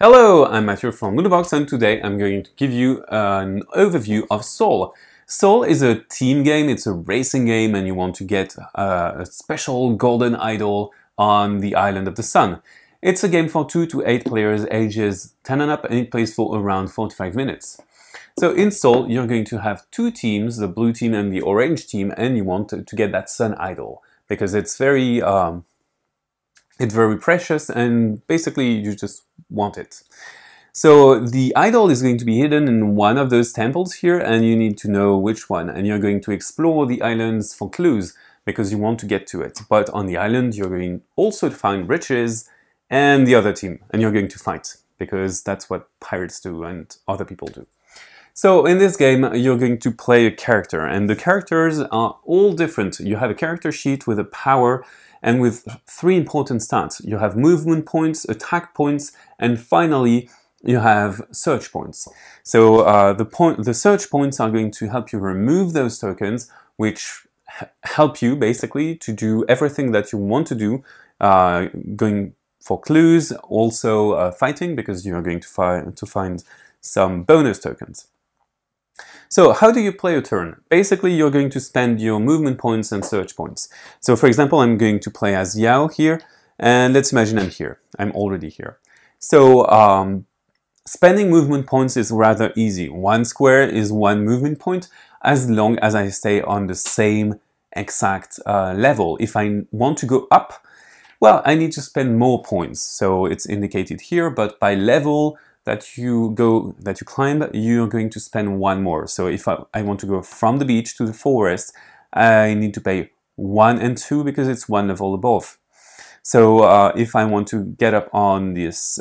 Hello, I'm Mathieu from Ludovox, and today I'm going to give you an overview of Sol. Sol is a team game, it's a racing game, and you want to get a special golden idol on the island of the sun. It's a game for 2 to 8 players, ages 10 and up, and it plays for around 45 minutes. So in Sol, you're going to have two teams, the blue team and the orange team, and you want to get that sun idol, because it's very precious, and basically you just want it. So the idol is going to be hidden in one of those temples here, and you need to know which one, and you're going to explore the islands for clues because you want to get to it. But on the island you're going also to find riches and the other team, and you're going to fight because that's what pirates do and other people do. So in this game you're going to play a character, and the characters are all different. You have a character sheet with a power and with 3 important stats. You have movement points, attack points, and finally you have search points. So the search points are going to help you remove those tokens, which help you basically to do everything that you want to do, going for clues, also fighting, because you are going to find some bonus tokens. So how do you play a turn? Basically, you're going to spend your movement points and search points. So for example, I'm going to play as Yao here, and let's imagine I'm here. I'm already here. So spending movement points is rather easy. 1 square is 1 movement point, as long as I stay on the same exact level. If I want to go up, well, I need to spend more points. So it's indicated here, but by level that you climb, you're going to spend 1 more. So if I want to go from the beach to the forest, I need to pay 1 and 2 because it's 1 level above. So if I want to get up on this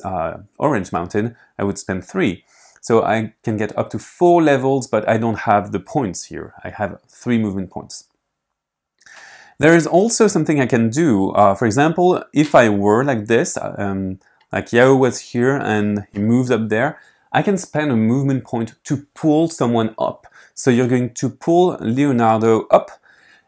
orange mountain, I would spend 3. So I can get up to 4 levels, but I don't have the points here. I have 3 movement points. There is also something I can do. For example, if I were like this, like Yao was here and he moved up there, I can spend a movement point to pull someone up. So you're going to pull Leonardo up,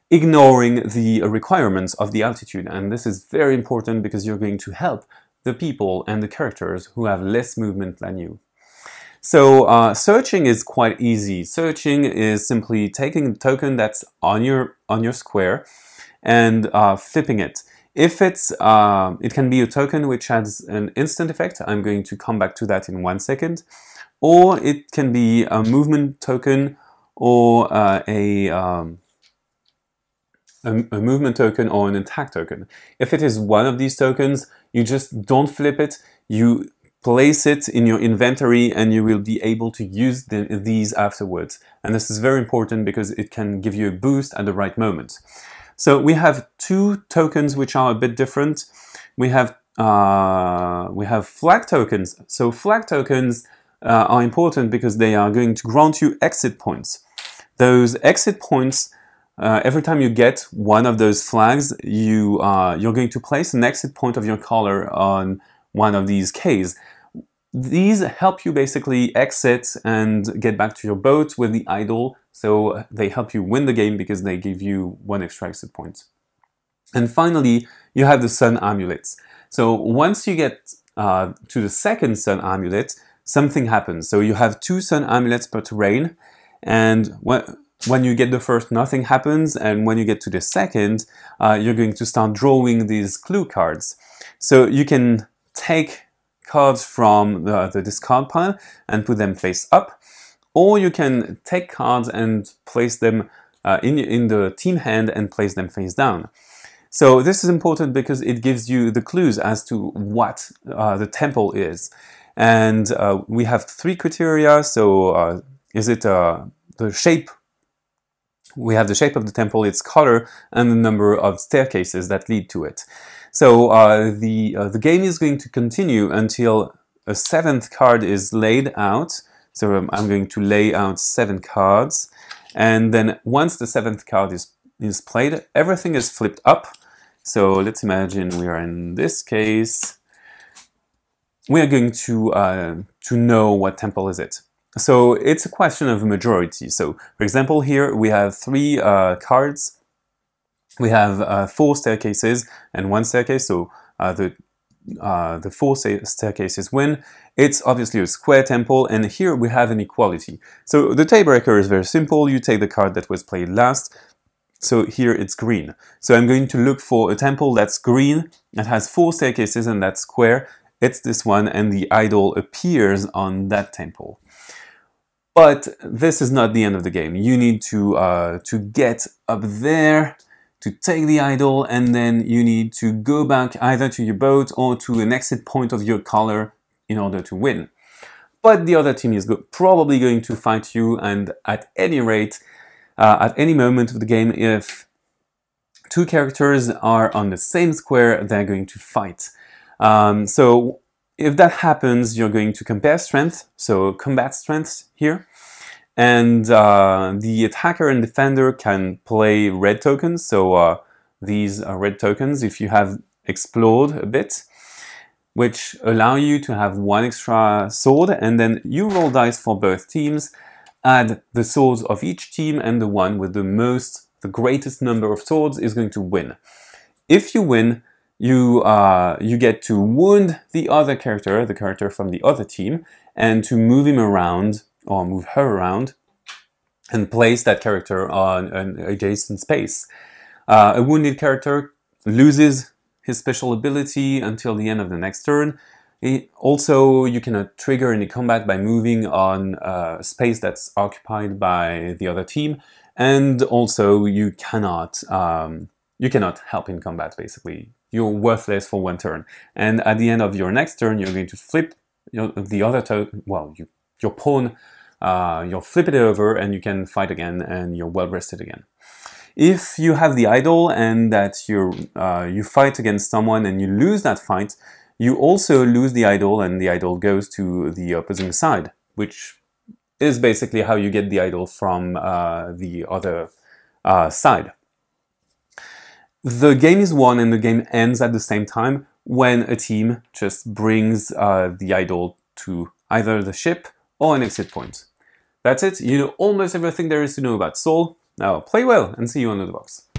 ignoring the requirements of the altitude. And this is very important because you're going to help the people and the characters who have less movement than you. So searching is quite easy. Searching is simply taking the token that's on your square and flipping it. If it can be a token which has an instant effect. I'm going to come back to that in 1 second. Or it can be a movement token, or a movement token, or an attack token. If it is one of these tokens, you just don't flip it. You place it in your inventory and you will be able to use these afterwards. And this is very important because it can give you a boost at the right moment. So we have 2 tokens which are a bit different. We have flag tokens. So flag tokens are important because they are going to grant you exit points. Those exit points, every time you get one of those flags, you're going to place an exit point of your color on one of these Ks. These help you basically exit and get back to your boat with the idol, so they help you win the game because they give you 1 extra exit point. And finally, you have the sun amulets. So once you get to the second sun amulet, something happens. So you have 2 sun amulets per terrain, and when you get the first, nothing happens, and when you get to the second, you're going to start drawing these clue cards. So you can take cards from the discard pile and put them face up, or you can take cards and place them in the team hand and place them face down. So this is important because it gives you the clues as to what the temple is. And we have 3 criteria. So is it the shape? We have the shape of the temple, its color, and the number of staircases that lead to it. So the game is going to continue until a 7th card is laid out. So I'm going to lay out 7 cards, and then once the 7th card is played, everything is flipped up. So let's imagine we are in this case. We are going to know what temple is it. So it's a question of majority. So for example, here we have 3 cards. We have 4 staircases and 1 staircase, so the the four staircases win. It's obviously a square temple, and here we have an equality. So the tiebreaker is very simple. You take the card that was played last. So here it's green. So I'm going to look for a temple that's green, that has four staircases and that's square. It's this one, and the idol appears on that temple. But this is not the end of the game. You need to get up there, to take the idol, and then you need to go back either to your boat or to an exit point of your color in order to win. But the other team is probably going to fight you, and at any rate, at any moment of the game, if two characters are on the same square, they're going to fight. So if that happens, you're going to compare strength, so combat strength here. And the attacker and defender can play red tokens, so these are red tokens if you have explored a bit, which allow you to have one extra sword, and then you roll dice for both teams, add the swords of each team, and the one with the greatest number of swords is going to win. If you win, you get to wound the other character, the character from the other team, and to move him around, or move her around, and place that character on an adjacent space. A wounded character loses his special ability until the end of the next turn. Also, you cannot trigger any combat by moving on a space that's occupied by the other team, and also you cannot help in combat. Basically, you're worthless for one turn. And at the end of your next turn, you're going to flip the other your pawn. You'll flip it over, and you can fight again, and you're well rested again. If you have the idol and that you fight against someone and you lose that fight, you also lose the idol, and the idol goes to the opposing side, which is basically how you get the idol from the other side. The game is won and the game ends at the same time when a team just brings the idol to either the ship or an exit point. That's it. You know almost everything there is to know about Sol. Now play well and see you on the box.